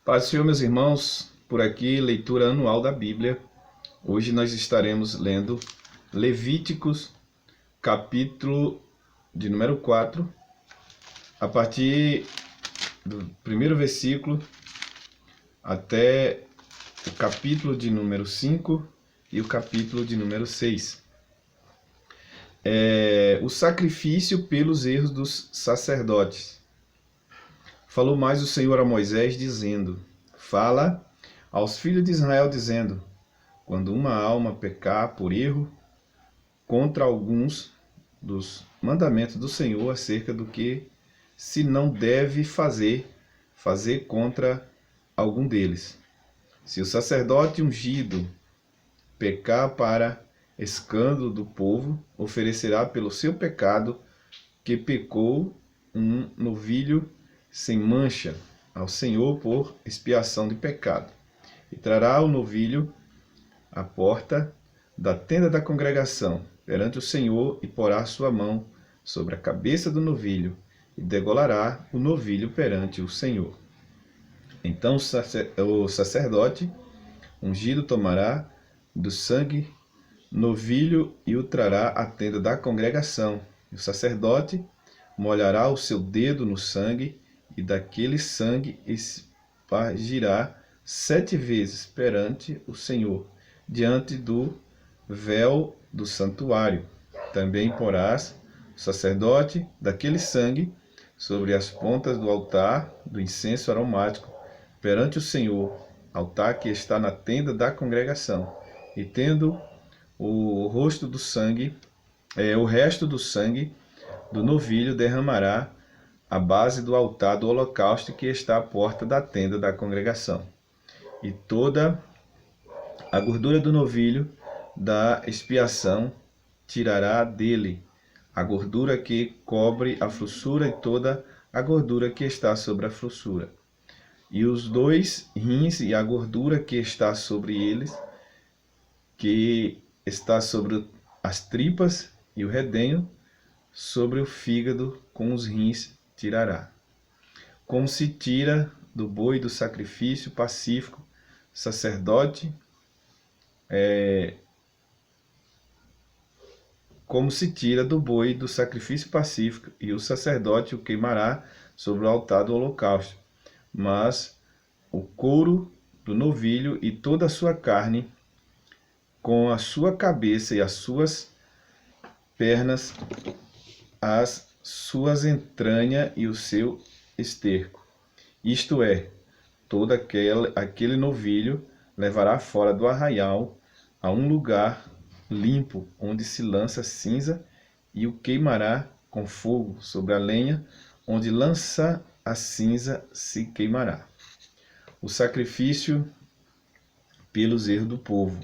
Paz do Senhor, meus irmãos, por aqui, leitura anual da Bíblia. Hoje nós estaremos lendo Levíticos, capítulo de número 4, a partir do primeiro versículo até o capítulo de número 5 e o capítulo de número 6. O sacrifício pelos erros dos sacerdotes. Falou mais o Senhor a Moisés, dizendo: Fala aos filhos de Israel, dizendo: Quando uma alma pecar por erro contra alguns dos mandamentos do Senhor acerca do que se não deve fazer contra algum deles. Se o sacerdote ungido pecar para escândalo do povo, oferecerá pelo seu pecado que pecou um novilho sem mancha ao Senhor por expiação de pecado. E trará o novilho à porta da tenda da congregação perante o Senhor e porá sua mão sobre a cabeça do novilho e degolará o novilho perante o Senhor. Então o sacerdote ungido tomará do sangue novilho e o trará à tenda da congregação. E o sacerdote molhará o seu dedo no sangue e daquele sangue espargirá 7 vezes perante o Senhor, diante do véu do santuário. Também porás o sacerdote daquele sangue sobre as pontas do altar do incenso aromático, perante o Senhor, altar que está na tenda da congregação, e tendo o resto do sangue do novilho derramará à base do altar do holocausto que está à porta da tenda da congregação. E toda a gordura do novilho da expiação tirará dele, a gordura que cobre a frouxura e toda a gordura que está sobre a frouxura. E os 2 rins e a gordura que está sobre eles, que está sobre as tripas, e o redenho sobre o fígado com os rins tirará. Como se tira do boi do sacrifício pacífico, sacerdote, como se tira do boi do sacrifício pacífico, e o sacerdote o queimará sobre o altar do holocausto. Mas o couro do novilho e toda a sua carne, com a sua cabeça e as suas pernas, as suas entranhas e o seu esterco. Isto é, todo aquele novilho levará fora do arraial a um lugar limpo, onde se lança cinza, e o queimará com fogo sobre a lenha, onde lança a cinza se queimará. O sacrifício pelos erros do povo.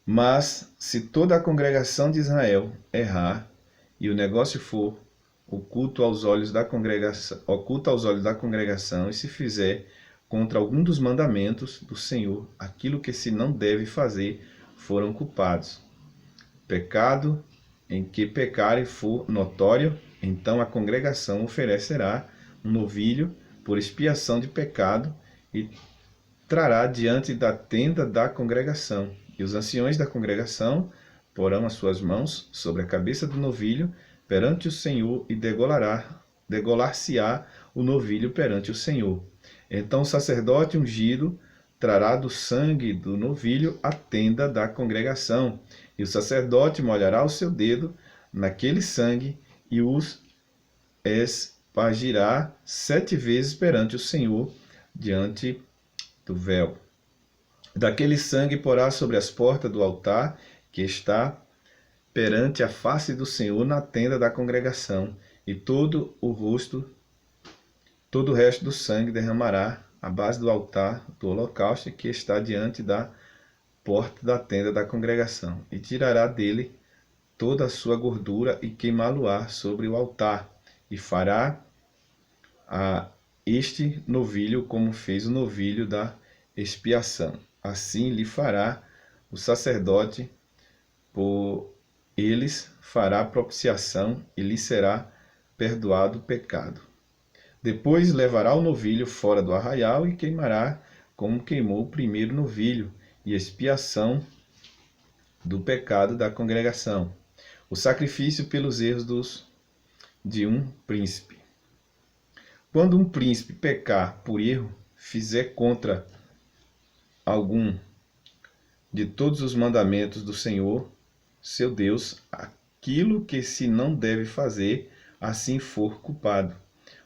Mas se toda a congregação de Israel errar, e o negócio for oculto aos olhos da congregação, e se fizer contra algum dos mandamentos do Senhor aquilo que se não deve fazer, foram culpados. Pecado em que pecarem for notório, então a congregação oferecerá um novilho por expiação de pecado e trará diante da tenda da congregação. E os anciões da congregação porão as suas mãos sobre a cabeça do novilho perante o Senhor e degolar-se-á o novilho perante o Senhor. Então o sacerdote ungido trará do sangue do novilho a tenda da congregação, e o sacerdote molhará o seu dedo naquele sangue e os espargirá 7 vezes perante o Senhor diante do véu. Daquele sangue porá sobre as portas do altar que está perante a face do Senhor na tenda da congregação, e todo o resto do sangue derramará à base do altar do holocausto que está diante da porta da tenda da congregação, e tirará dele toda a sua gordura e queimá-lo-á sobre o altar, e fará a este novilho como fez o novilho da expiação. Assim lhe fará o sacerdote, por eles fará propiciação, e lhe será perdoado o pecado. Depois levará o novilho fora do arraial e queimará como queimou o primeiro novilho, e expiação do pecado da congregação. O sacrifício pelos erros de um príncipe. Quando um príncipe pecar por erro, fizer contra algum de todos os mandamentos do Senhor, seu Deus, aquilo que se não deve fazer, assim for culpado,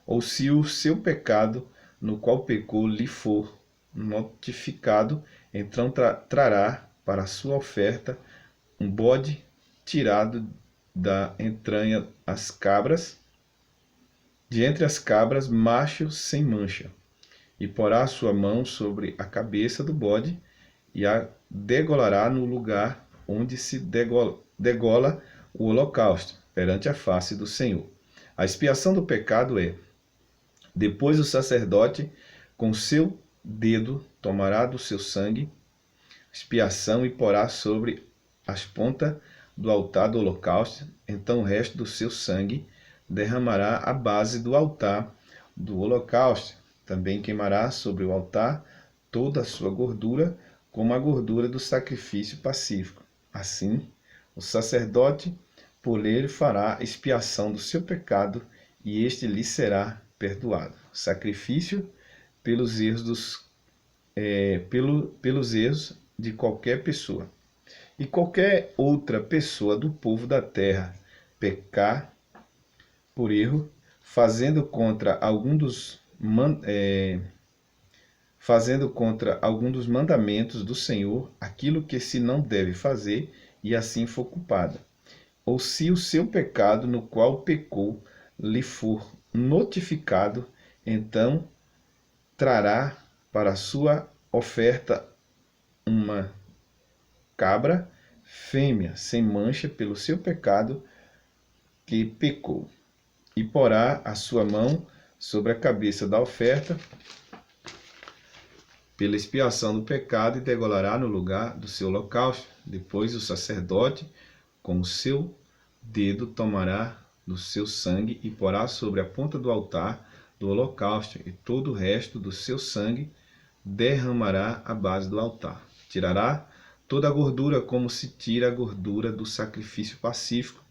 ou se o seu pecado no qual pecou lhe for notificado, então trará para a sua oferta um bode tirado da entranha as cabras, de entre as cabras, macho sem mancha, e porá a sua mão sobre a cabeça do bode, e a degolará no lugar onde se degola o holocausto, perante a face do Senhor. A expiação do pecado é: depois o sacerdote, com seu dedo, tomará do seu sangue, expiação, e porá sobre as pontas do altar do holocausto, então o resto do seu sangue derramará à base do altar do holocausto. Também queimará sobre o altar toda a sua gordura, como a gordura do sacrifício pacífico. Assim, o sacerdote por ele fará expiação do seu pecado, e este lhe será perdoado. Sacrifício pelos erros pelos erros de qualquer pessoa. E qualquer outra pessoa do povo da terra pecar por erro, fazendo contra algum dos mandamentos do Senhor aquilo que se não deve fazer, e assim for culpada. Ou se o seu pecado no qual pecou lhe for notificado, então trará para a sua oferta uma cabra fêmea sem mancha pelo seu pecado que pecou, e porá a sua mão sobre a cabeça da oferta pela expiação do pecado, e degolará no lugar do seu holocausto. Depois o sacerdote, com o seu dedo, tomará do seu sangue e porá sobre a ponta do altar do holocausto, e todo o resto do seu sangue derramará à base do altar. Tirará toda a gordura, como se tira a gordura do sacrifício pacífico,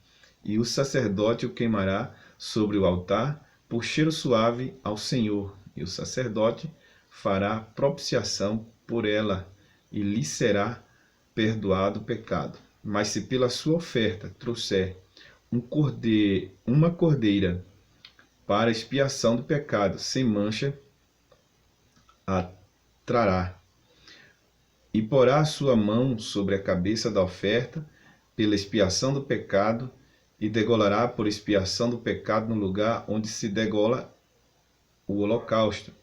e o sacerdote o queimará sobre o altar por cheiro suave ao Senhor, e o sacerdote fará propiciação por ela, e lhe será perdoado o pecado. Mas se pela sua oferta trouxer uma cordeira para expiação do pecado, sem mancha, a trará, e porá a sua mão sobre a cabeça da oferta pela expiação do pecado, e degolará por expiação do pecado no lugar onde se degola o holocausto.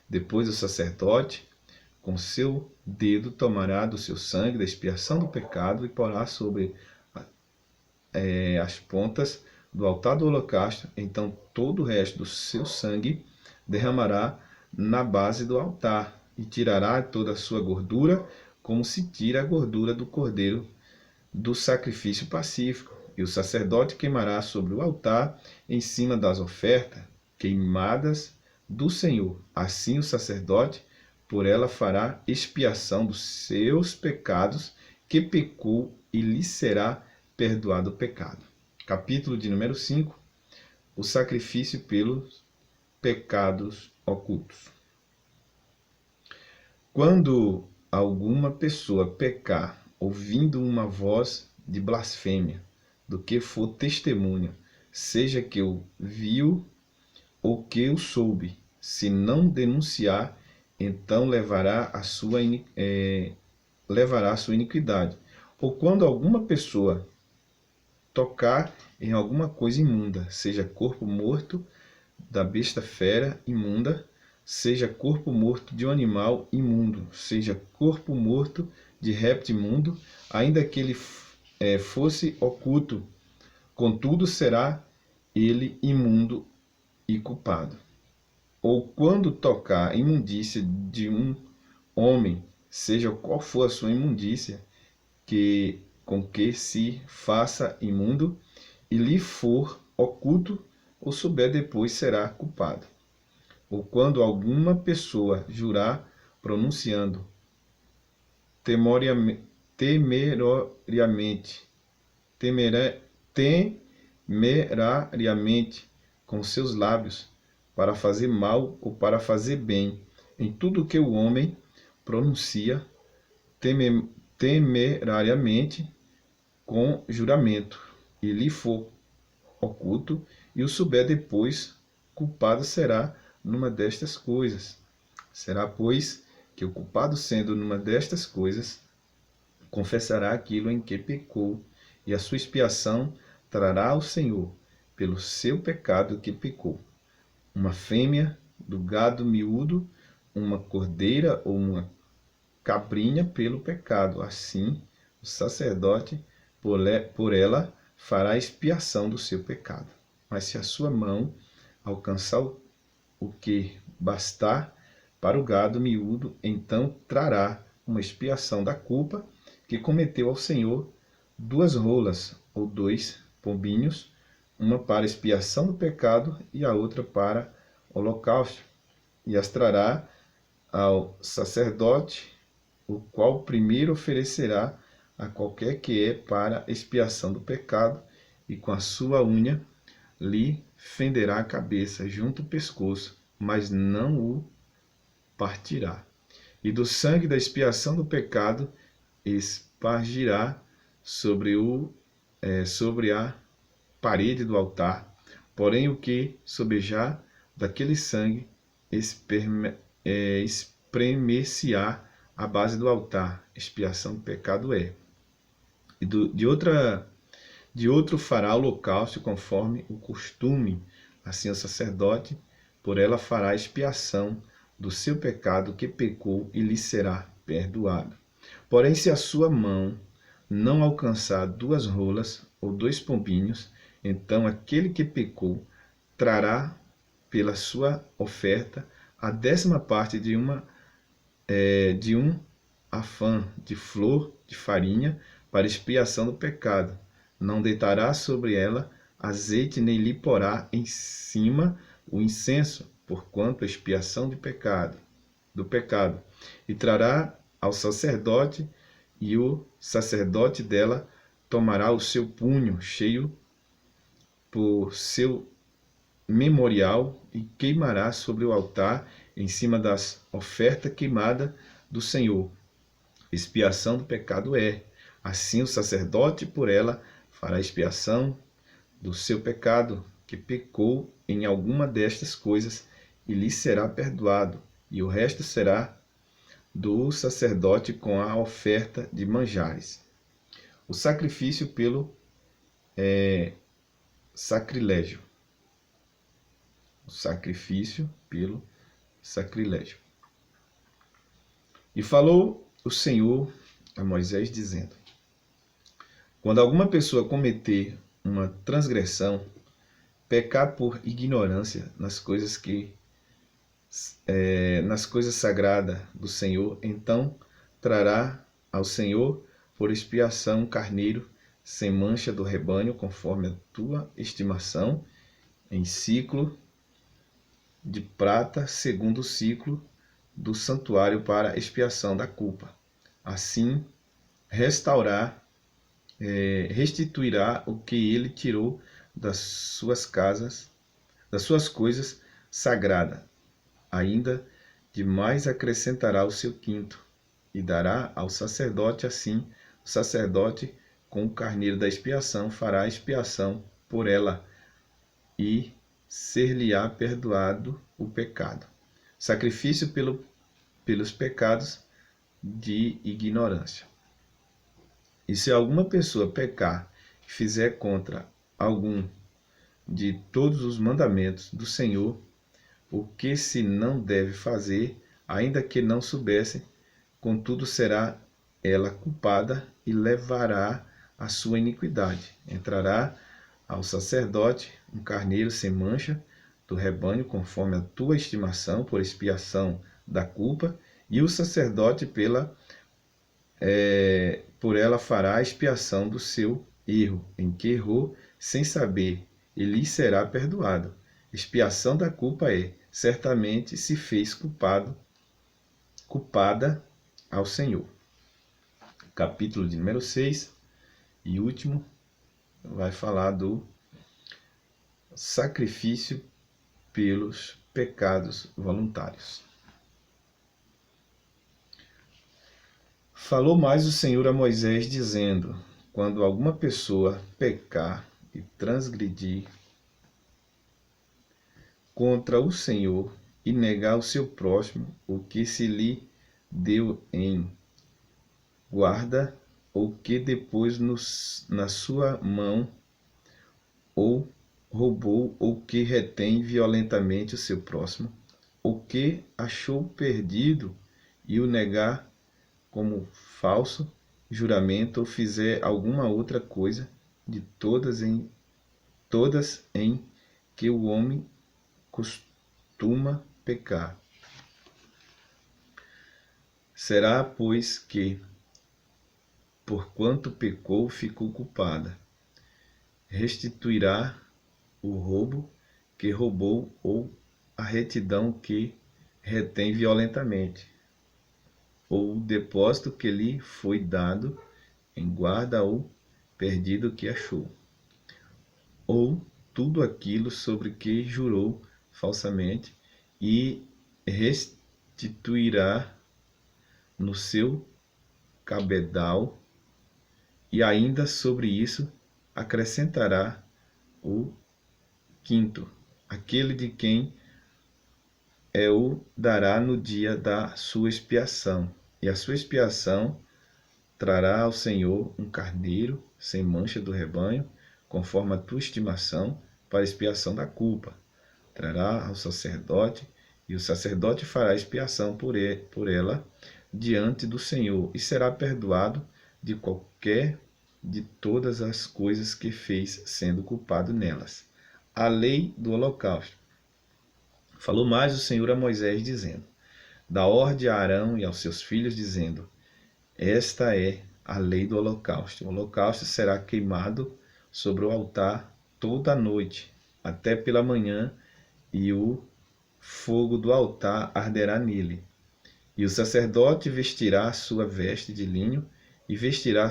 Depois o sacerdote, com seu dedo, tomará do seu sangue da expiação do pecado, e porá sobre as pontas do altar do holocausto. Então todo o resto do seu sangue derramará na base do altar, e tirará toda a sua gordura, como se tira a gordura do cordeiro do sacrifício pacífico. E o sacerdote queimará sobre o altar, em cima das ofertas queimadas do Senhor. Assim o sacerdote por ela fará expiação dos seus pecados, que pecou, e lhe será perdoado o pecado. Capítulo de número 5. O sacrifício pelos pecados ocultos. Quando alguma pessoa pecar, ouvindo uma voz de blasfêmia, do que for testemunha, seja que o viu ou que o soube, se não denunciar, então levará a sua iniquidade. Ou quando alguma pessoa tocar em alguma coisa imunda, seja corpo morto da besta fera imunda, seja corpo morto de um animal imundo, seja corpo morto de réptil imundo, ainda que ele fosse oculto, contudo será ele imundo e culpado. Ou quando tocar a imundícia de um homem, seja qual for a sua imundícia, com que se faça imundo, e lhe for oculto, ou souber depois, será culpado. ou quando alguma pessoa jurar pronunciando temerariamente com seus lábios, para fazer mal ou para fazer bem, em tudo que o homem pronuncia temerariamente com juramento, e lhe for oculto, e o souber depois, culpado será numa destas coisas. Será, pois, que o culpado, sendo numa destas coisas, confessará aquilo em que pecou, e a sua expiação trará ao Senhor pelo seu pecado que pecou. Uma fêmea do gado miúdo, uma cordeira ou uma cabrinha pelo pecado. Assim, o sacerdote por ela fará expiação do seu pecado. Mas se a sua mão alcançar o que bastar para o gado miúdo, então trará uma expiação da culpa que cometeu ao Senhor 2 rolas ou 2 pombinhos, uma para expiação do pecado e a outra para holocausto, e as trará ao sacerdote, o qual primeiro oferecerá a qualquer que é para expiação do pecado, e com a sua unha lhe fenderá a cabeça junto ao pescoço, mas não o partirá. E do sangue da expiação do pecado espargirá sobre a parede do altar. Porém, o que sobejar daquele sangue espremer-se-á a base do altar. Expiação do pecado é. E de outro fará holocausto conforme o costume. Assim o sacerdote por ela fará expiação do seu pecado que pecou, e lhe será perdoado. Porém, se a sua mão não alcançar 2 rolas ou 2 pombinhos, então aquele que pecou trará pela sua oferta a 10ª parte de um afã de flor de farinha para expiação do pecado. Não deitará sobre ela azeite, nem lhe porá em cima o incenso, porquanto a expiação do pecado. E trará ao sacerdote, e o sacerdote dela tomará o seu punho cheio por seu memorial e queimará sobre o altar em cima das ofertas queimadas do Senhor. Expiação do pecado é. Assim o sacerdote por ela fará expiação do seu pecado, que pecou em alguma destas coisas, e lhe será perdoado, e o resto será do sacerdote com a oferta de manjares. O sacrifício pelo sacrilégio. O sacrifício pelo sacrilégio. E falou o Senhor a Moisés, dizendo: quando alguma pessoa cometer uma transgressão, pecar por ignorância nas coisas sagradas do Senhor, então trará ao Senhor por expiação um carneiro sem mancha do rebanho, conforme a tua estimação, em ciclo de prata, segundo o ciclo do santuário, para expiação da culpa. Assim restituirá o que ele tirou das suas coisas sagradas. Ainda demais acrescentará o seu quinto, e dará ao sacerdote. Assim o sacerdote com o carneiro da expiação fará expiação por ela, e ser-lhe-á perdoado o pecado. Sacrifício pelos pecados de ignorância. E se alguma pessoa pecar e fizer contra algum de todos os mandamentos do Senhor, o que se não deve fazer, ainda que não soubesse, contudo será ela culpada e levará a sua iniquidade. Entrará ao sacerdote um carneiro sem mancha do rebanho, conforme a tua estimação, por expiação da culpa, e o sacerdote por ela fará a expiação do seu erro, em que errou sem saber, e lhe será perdoado. Expiação da culpa é certamente se fez culpada ao Senhor. Capítulo de número 6 e último vai falar do sacrifício pelos pecados voluntários. Falou mais o Senhor a Moisés, dizendo: quando alguma pessoa pecar e transgredir contra o Senhor e negar ao seu próximo o que se lhe deu em guarda, ou que depois na sua mão, ou roubou, ou que retém violentamente o seu próximo, ou que achou perdido e o negar como falso juramento, ou fizer alguma outra coisa de todas em que o homem costuma pecar. Será, pois, que, porquanto pecou, ficou culpada, restituirá o roubo que roubou, ou a retidão que retém violentamente, ou o depósito que lhe foi dado em guarda, ou perdido que achou, ou tudo aquilo sobre que jurou falsamente, e restituirá no seu cabedal, e ainda sobre isso acrescentará o quinto, aquele de quem o dará no dia da sua expiação. E a sua expiação trará ao Senhor um carneiro sem mancha do rebanho, conforme a tua estimação, para a expiação da culpa. Trará ao sacerdote, e o sacerdote fará expiação por ela diante do Senhor, e será perdoado de qualquer de todas as coisas que fez, sendo culpado nelas. A lei do holocausto. Falou mais o Senhor a Moisés, dizendo: dá ordem a Arão e aos seus filhos, dizendo: esta é a lei do holocausto. O holocausto será queimado sobre o altar toda a noite, até pela manhã, e o fogo do altar arderá nele. E o sacerdote vestirá a sua veste de linho, e vestirá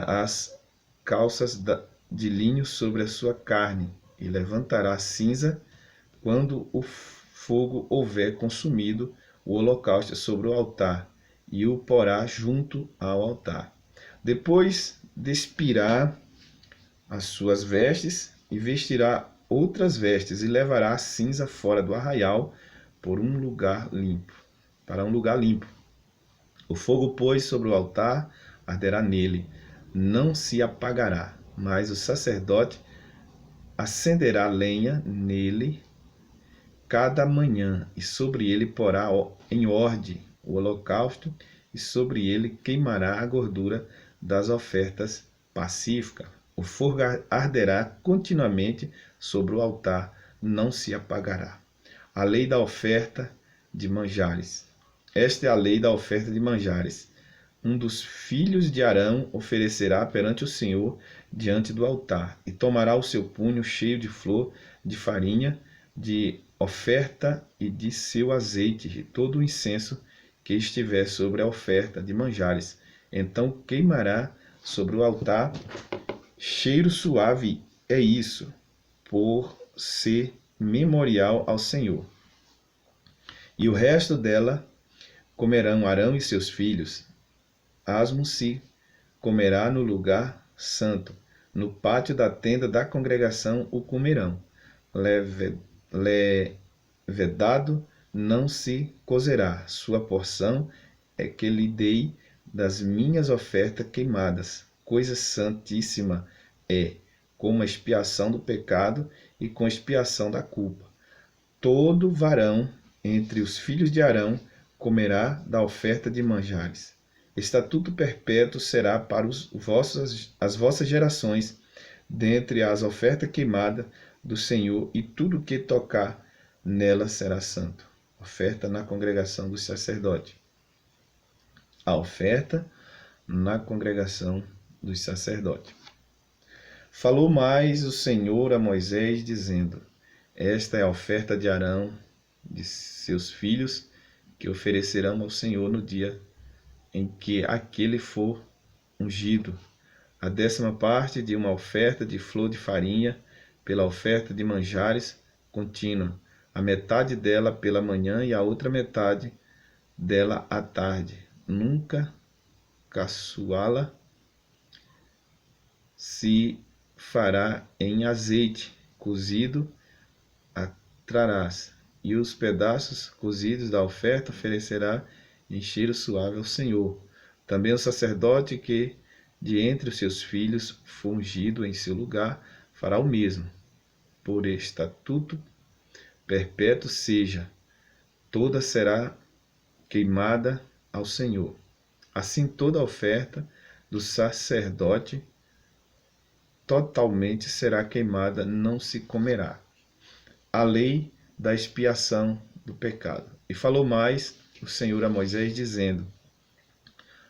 as calças de linho sobre a sua carne, e levantará cinza quando o fogo houver consumido o holocausto sobre o altar, e o porá junto ao altar. Depois despirá as suas vestes, e vestirá outras vestes, e levará a cinza fora do arraial para um lugar limpo. O fogo, pois, sobre o altar arderá nele, não se apagará, mas o sacerdote acenderá lenha nele cada manhã, e sobre ele porá em ordem o holocausto, e sobre ele queimará a gordura das ofertas pacíficas. O fogo arderá continuamente sobre o altar, não se apagará. A lei da oferta de manjares. Esta é a lei da oferta de manjares. Um dos filhos de Arão oferecerá perante o Senhor diante do altar, e tomará o seu punho cheio de flor de farinha, de oferta e de seu azeite, de todo o incenso que estiver sobre a oferta de manjares. Então queimará sobre o altar cheiro suave, é isso, por ser memorial ao Senhor. E o resto dela comerão Arão e seus filhos. Asmo se comerá no lugar santo, no pátio da tenda da congregação o comerão. Levedado não se cozerá, sua porção é que lhe dei das minhas ofertas queimadas. Coisa santíssima é, como a expiação do pecado e com a expiação da culpa. Todo varão entre os filhos de Arão comerá da oferta de manjares. Estatuto perpétuo será para as vossas gerações, dentre as ofertas queimadas do Senhor, e tudo que tocar nela será santo. Oferta na congregação dos sacerdotes. A oferta na congregação dos sacerdotes. Falou mais o Senhor a Moisés, dizendo: Esta é a oferta de Arão, de seus filhos, que oferecerão ao Senhor no dia em que aquele for ungido. A 10ª parte de uma oferta de flor de farinha, pela oferta de manjares contínua, a metade dela pela manhã e a outra metade dela à tarde. Nunca caçoá-la se fará em azeite cozido a trarás, e os pedaços cozidos da oferta oferecerá em cheiro suave ao Senhor. Também o sacerdote que de entre os seus filhos for ungido em seu lugar fará o mesmo. Por estatuto perpétuo seja, toda será queimada ao Senhor. Assim toda a oferta do sacerdote totalmente será queimada, não se comerá. A lei da expiação do pecado. E falou mais o Senhor a Moisés, dizendo: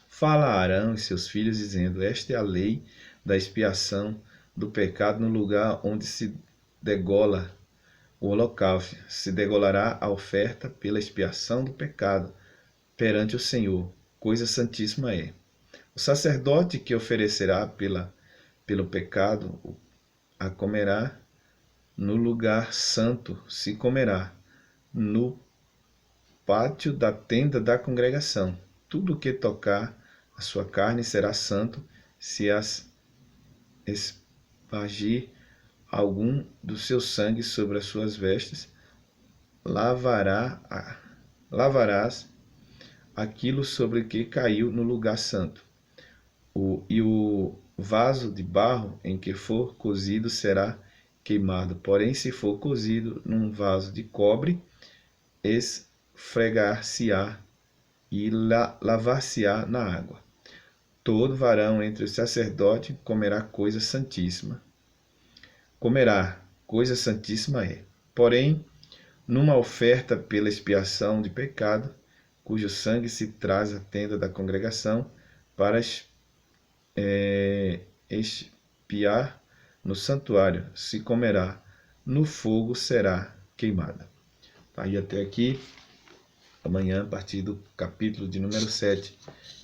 Fala a Arão e seus filhos, dizendo: Esta é a lei da expiação do pecado no lugar onde se degola o holocausto. Se degolará a oferta pela expiação do pecado perante o Senhor. Coisa santíssima é. O sacerdote que oferecerá pelo pecado a comerá no lugar santo, se comerá no pátio da tenda da congregação. Tudo que tocar a sua carne será santo, se as espargir algum do seu sangue sobre as suas vestes, lavarás aquilo sobre que caiu no lugar santo. O vaso de barro em que for cozido será queimado. Porém, se for cozido num vaso de cobre, esfregar-se-á e lavar-se-á na água. Todo varão entre os sacerdotes comerá coisa santíssima. Comerá, coisa santíssima é. Porém, numa oferta pela expiação de pecado, cujo sangue se traz à tenda da congregação para expiar no santuário, se comerá, no fogo será queimada. Aí até aqui, amanhã, a partir do capítulo de número 7.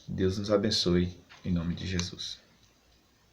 Deus nos abençoe, em nome de Jesus.